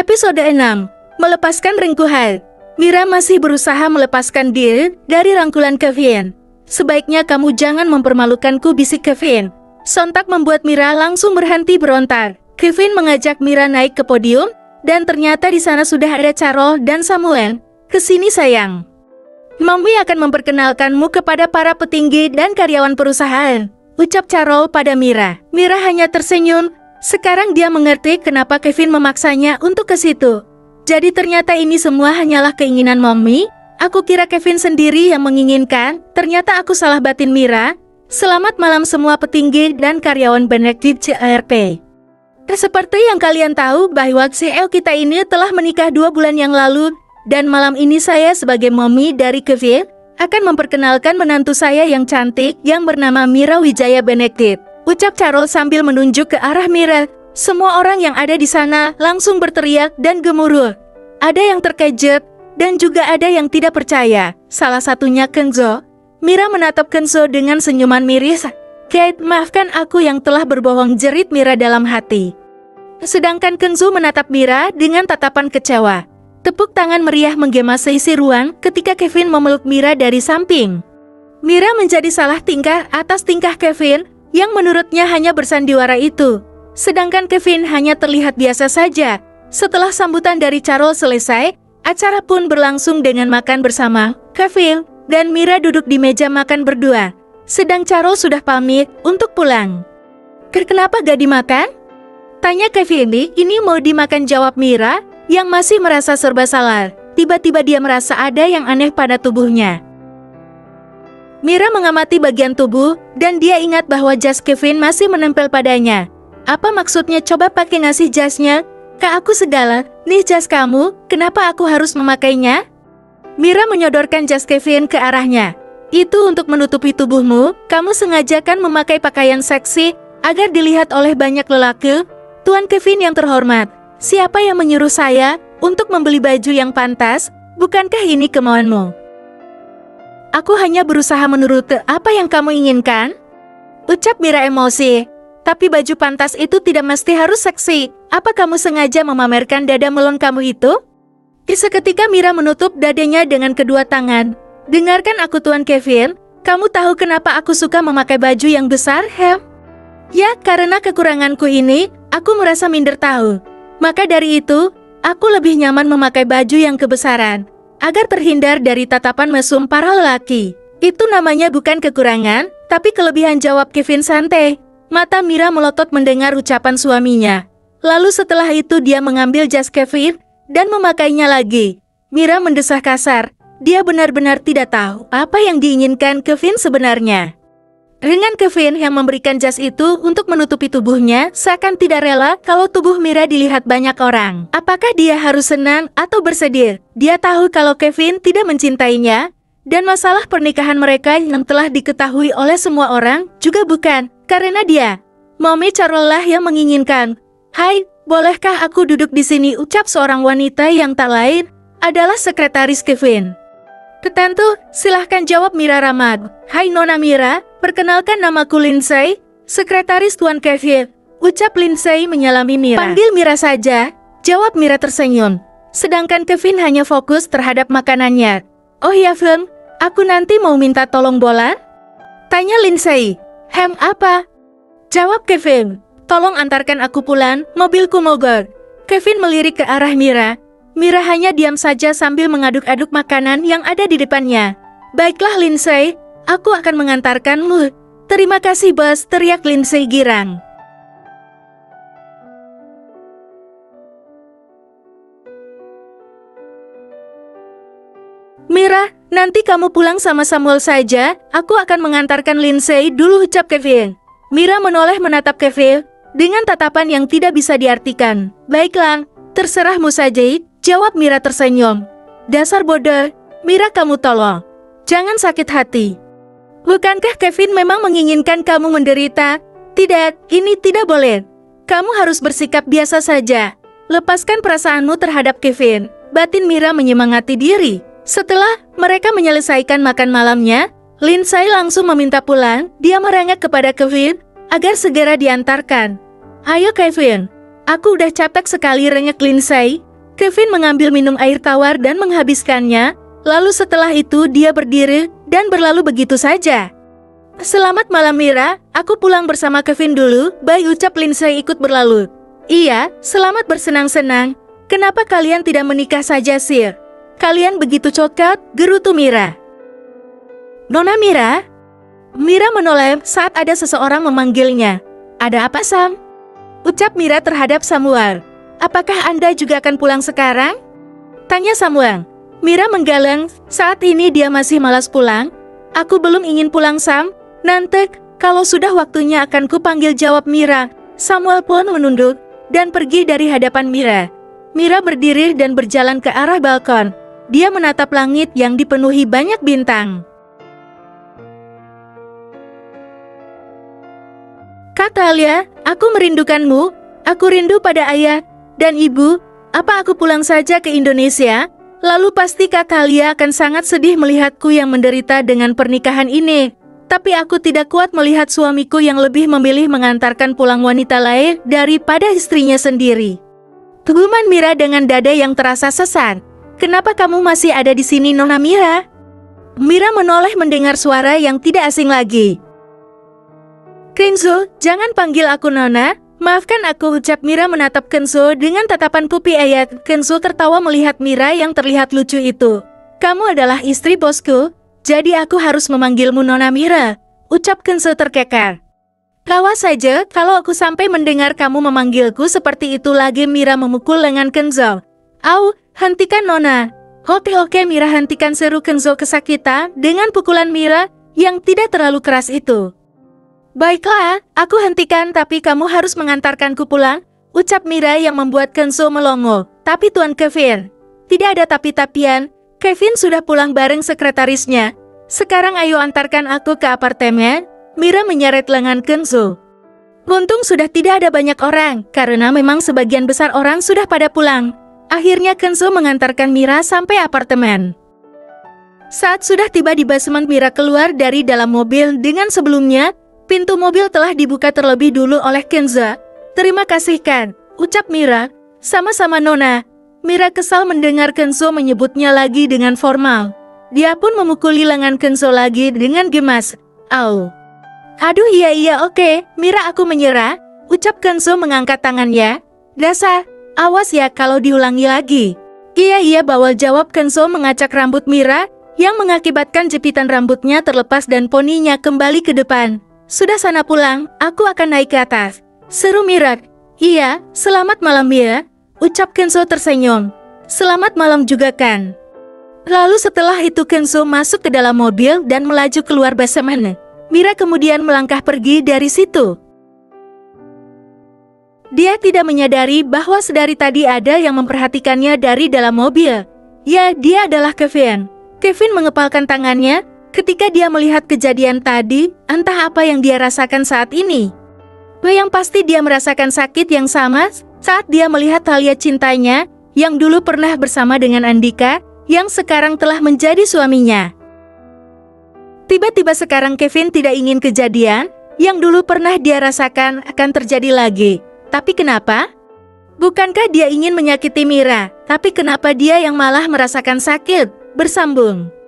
Episode 6. Melepaskan rengkuhan. Mira masih berusaha melepaskan diri dari rangkulan Kevin. Sebaiknya kamu jangan mempermalukanku, bisik Kevin. Sontak membuat Mira langsung berhenti berontak. Kevin mengajak Mira naik ke podium, dan ternyata di sana sudah ada Carol dan Samuel. Kesini sayang. Mommy akan memperkenalkanmu kepada para petinggi dan karyawan perusahaan, ucap Carol pada Mira. Mira hanya tersenyum. Sekarang dia mengerti kenapa Kevin memaksanya untuk ke situ. Jadi ternyata ini semua hanyalah keinginan Mommy. Aku kira Kevin sendiri yang menginginkan. Ternyata aku salah batin Mira. Selamat malam semua petinggi dan karyawan Benedict CRP. Seperti yang kalian tahu bahwa CEO kita ini telah menikah 2 bulan yang lalu. Dan malam ini saya sebagai Mommy dari Kevin akan memperkenalkan menantu saya yang cantik yang bernama Mira Wijaya Benedict, ucap Carol sambil menunjuk ke arah Mira. Semua orang yang ada di sana langsung berteriak dan gemuruh. Ada yang terkejut dan juga ada yang tidak percaya. Salah satunya Kenzo. Mira menatap Kenzo dengan senyuman miris. Kate, maafkan aku yang telah berbohong, jerit Mira dalam hati. Sedangkan Kenzo menatap Mira dengan tatapan kecewa. Tepuk tangan meriah menggema seisi ruang ketika Kevin memeluk Mira dari samping. Mira menjadi salah tingkah atas tingkah Kevin yang menurutnya hanya bersandiwara itu. Sedangkan Kevin hanya terlihat biasa saja. Setelah sambutan dari Carol selesai, acara pun berlangsung dengan makan bersama. Kevin dan Mira duduk di meja makan berdua. Sedang Carol sudah pamit untuk pulang. Kenapa gak dimakan? Tanya Kevin. Ini mau dimakan, jawab Mira yang masih merasa serba salah. Tiba-tiba dia merasa ada yang aneh pada tubuhnya. Mira mengamati bagian tubuh, dan dia ingat bahwa jas Kevin masih menempel padanya. Apa maksudnya coba pakai ngasih jasnya ke aku segala? Nih jas kamu, kenapa aku harus memakainya? Mira menyodorkan jas Kevin ke arahnya. Itu untuk menutupi tubuhmu, kamu sengaja kan memakai pakaian seksi agar dilihat oleh banyak lelaki? Tuan Kevin yang terhormat, siapa yang menyuruh saya untuk membeli baju yang pantas? Bukankah ini kemauanmu? Aku hanya berusaha menuruti apa yang kamu inginkan, ucap Mira emosi. Tapi baju pantas itu tidak mesti harus seksi. Apa kamu sengaja memamerkan dada melon kamu itu? Seketika Mira menutup dadanya dengan kedua tangan. Dengarkan aku, Tuan Kevin. Kamu tahu kenapa aku suka memakai baju yang besar, Hem? Ya, karena kekuranganku ini, aku merasa minder tahu. Maka dari itu, aku lebih nyaman memakai baju yang kebesaran, agar terhindar dari tatapan mesum para lelaki. Itu namanya bukan kekurangan, tapi kelebihan, jawab Kevin santai. Mata Mira melotot mendengar ucapan suaminya. Lalu setelah itu dia mengambil jas Kevin dan memakainya lagi. Mira mendesah kasar. Dia benar-benar tidak tahu apa yang diinginkan Kevin sebenarnya. Dengan Kevin yang memberikan jas itu untuk menutupi tubuhnya, seakan tidak rela kalau tubuh Mira dilihat banyak orang. Apakah dia harus senang atau bersedih? Dia tahu kalau Kevin tidak mencintainya, dan masalah pernikahan mereka yang telah diketahui oleh semua orang juga bukan karena dia. Mommy Carol lah yang menginginkan. Hai, bolehkah aku duduk di sini, ucap seorang wanita yang tak lain adalah sekretaris Kevin. Tentu, silahkan, jawab Mira ramah. Hai Nona Mira, perkenalkan namaku Lindsay, sekretaris Tuan Kevin, ucap Lindsay menyalami Mira. Panggil Mira saja, jawab Mira tersenyum. Sedangkan Kevin hanya fokus terhadap makanannya. Oh ya Film, aku nanti mau minta tolong bola? Tanya Lindsay. Hem, apa? Jawab Kevin. Tolong antarkan aku pulang, mobilku mogok. Kevin melirik ke arah Mira. Mira hanya diam saja sambil mengaduk-aduk makanan yang ada di depannya. Baiklah Lindsay, aku akan mengantarkanmu. Terima kasih bos, teriak Lindsay girang. Mira, nanti kamu pulang sama Samuel saja, aku akan mengantarkan Lindsay dulu, ucap Kevin. Mira menoleh menatap Kevin dengan tatapan yang tidak bisa diartikan. Baiklah, terserahmu saja, jawab Mira tersenyum. Dasar bodoh, Mira, kamu tolong. Jangan sakit hati. Bukankah Kevin memang menginginkan kamu menderita? Tidak, ini tidak boleh. Kamu harus bersikap biasa saja. Lepaskan perasaanmu terhadap Kevin. Batin Mira menyemangati diri. Setelah mereka menyelesaikan makan malamnya, Lindsay langsung meminta pulang. Dia merengek kepada Kevin agar segera diantarkan. Ayo Kevin, aku udah capek sekali, rengek Lindsay. Kevin mengambil minum air tawar dan menghabiskannya, lalu setelah itu dia berdiri dan berlalu begitu saja. Selamat malam Mira, aku pulang bersama Kevin dulu, bye ucap Lindsay ikut berlalu. Iya, selamat bersenang-senang. Kenapa kalian tidak menikah saja Sir? Kalian begitu coklat, gerutu Mira. Nona Mira? Mira menoleh saat ada seseorang memanggilnya. Ada apa Sam? Ucap Mira terhadap Samuel. Apakah Anda juga akan pulang sekarang? Tanya Samuel. Mira menggeleng, saat ini dia masih malas pulang. Aku belum ingin pulang Sam. Nanti, kalau sudah waktunya akan kupanggil jawab Mira. Samuel pun menunduk dan pergi dari hadapan Mira. Mira berdiri dan berjalan ke arah balkon. Dia menatap langit yang dipenuhi banyak bintang. Kata Alia, aku merindukanmu. Aku rindu pada ayah dan ibu. Apa aku pulang saja ke Indonesia? Lalu pasti Kak Thalia akan sangat sedih melihatku yang menderita dengan pernikahan ini. Tapi aku tidak kuat melihat suamiku yang lebih memilih mengantarkan pulang wanita lain daripada istrinya sendiri. Teguman Mira dengan dada yang terasa sesak. Kenapa kamu masih ada di sini Nona Mira? Mira menoleh mendengar suara yang tidak asing lagi. Kenzo, jangan panggil aku Nona. Maafkan aku, ucap Mira menatap Kenzo dengan tatapan pupi ayat. Kenzo tertawa melihat Mira yang terlihat lucu itu. Kamu adalah istri bosku, jadi aku harus memanggilmu Nona Mira, ucap Kenzo terkekar. Awas saja kalau aku sampai mendengar kamu memanggilku seperti itu lagi. Mira memukul lengan Kenzo. Au, hentikan Nona. Oke Mira, hentikan, seru Kenzo kesakitan dengan pukulan Mira yang tidak terlalu keras itu. Baiklah, aku hentikan, tapi kamu harus mengantarkanku pulang, ucap Mira yang membuat Kenzo melongo. Tapi Tuan Kevin, tidak ada tapi-tapian. Kevin sudah pulang bareng sekretarisnya. Sekarang ayo antarkan aku ke apartemen. Mira menyeret lengan Kenzo. Untung sudah tidak ada banyak orang, karena memang sebagian besar orang sudah pada pulang. Akhirnya Kenzo mengantarkan Mira sampai apartemen. Saat sudah tiba di basement, Mira keluar dari dalam mobil dengan sebelumnya. Pintu mobil telah dibuka terlebih dulu oleh Kenzo. Terima kasih kan, ucap Mira. Sama-sama Nona. Mira kesal mendengar Kenzo menyebutnya lagi dengan formal. Dia pun memukuli lengan Kenzo lagi dengan gemas. Au. Aduh iya oke, Mira aku menyerah, ucap Kenzo mengangkat tangannya. Dasar, awas ya kalau diulangi lagi. Iya bawel, jawab Kenzo mengacak rambut Mira yang mengakibatkan jepitan rambutnya terlepas dan poninya kembali ke depan. Sudah sana pulang, aku akan naik ke atas, seru Mira. Iya, selamat malam Mira, ucap Kenzo tersenyum. Selamat malam juga kan. Lalu setelah itu Kenzo masuk ke dalam mobil dan melaju keluar basement. Mira kemudian melangkah pergi dari situ. Dia tidak menyadari bahwa sedari tadi ada yang memperhatikannya dari dalam mobil. Ya, dia adalah Kevin. Kevin mengepalkan tangannya. Ketika dia melihat kejadian tadi, entah apa yang dia rasakan saat ini. Yang pasti dia merasakan sakit yang sama saat dia melihat Thalia cintanya, yang dulu pernah bersama dengan Andika, yang sekarang telah menjadi suaminya. Tiba-tiba sekarang Kevin tidak ingin kejadian yang dulu pernah dia rasakan akan terjadi lagi. Tapi kenapa? Bukankah dia ingin menyakiti Mira, tapi kenapa dia yang malah merasakan sakit? Bersambung.